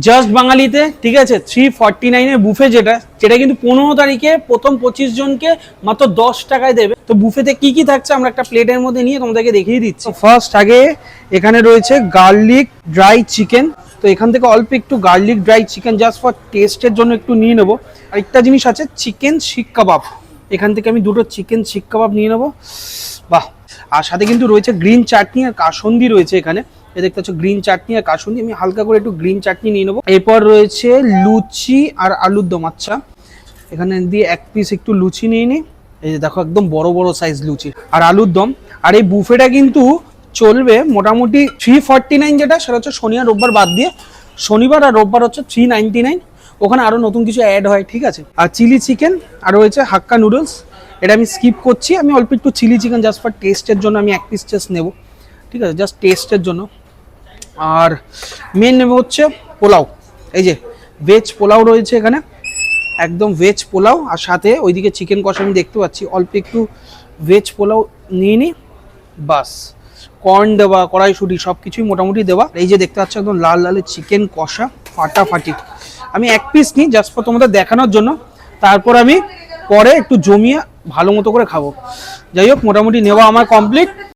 Just বাঙালিতে, ঠিক আছে, 349 buffet, যেটা কিন্তু 15 তারিখে প্রথম 25 জনকে মাত্র 10 টাকায় দেবে। তো বুফেতে কি কি থাকছে আমরা একটা প্লেটের মধ্যে নিয়ে তোমাদেরকে দেখিয়ে দিচ্ছি। ফার্স্ট আগে এখানে রয়েছে গার্লিক ড্রাই চিকেন। তো এখান থেকে অল্প একটু garlic dry chicken just for টেস্টের জন্য একটু নিয়ে নেবো। আরেকটা জিনিস আছে চিকেন শিক কাবাব, এখান থেকে আমি দুটো চিকেন শিক কাবাব নিয়ে নেবো। বাহ। আর সাথে কিন্তু রয়েছে গ্রিন চাটনি আর কাসুন্দি রয়েছে এখানে, দেখতে পাচ্ছ গ্রিন চাটনি আর কাসুন্দি। আমি হালকা করে একটু গ্রিন চাটনি নিয়ে নেবো। এরপর রয়েছে লুচি আর আলুর দম। আচ্ছা, এখানে দিয়ে এক পিস একটু লুচি নিয়ে নিই। এই যে দেখো একদম বড় বড় সাইজ লুচি আর আলুর দম। আর এই বুফেটা কিন্তু চলবে মোটামুটি 349, যেটা সেটা হচ্ছে শনি আর রোববার বাদ দিয়ে। শনিবার আর রোববার হচ্ছে 399, ওখানে আরো নতুন কিছু অ্যাড হয়, ঠিক আছে। আর চিলি চিকেন আর রয়েছে হাক্কা নুডলস, এটা আমি স্কিপ করছি। আমি অল্প একটু চিলি চিকেন জাস্ট ফর টেস্টের জন্য আমি এক পিস জাস্ট নেবো, ঠিক আছে, জাস্ট টেস্টের জন্য। আর মেন নেব হচ্ছে পোলাও, এই যে ভেজ পোলাও রয়েছে এখানে, একদম ভেজ পোলাও। আর সাথে ওইদিকে চিকেন কষা আমি দেখতে পাচ্ছি, অল্প একটু ভেজ পোলাও নিয়ে নিই। বাস, কর্ন দেওয়া, কড়াইশুঁটি সব কিছুই মোটামুটি দেওয়া। এই যে দেখতে পাচ্ছ একদম লাল লালের চিকেন কষা, ফাটাফাটি। আমি এক পিস নিই জাস্ট ফর তোমাদের দেখানোর জন্য, তারপর আমি পরে একটু জমিয়ে ভালো মতো করে খাবো। যাই হোক, মোটামুটি নেওয়া আমার কমপ্লিট।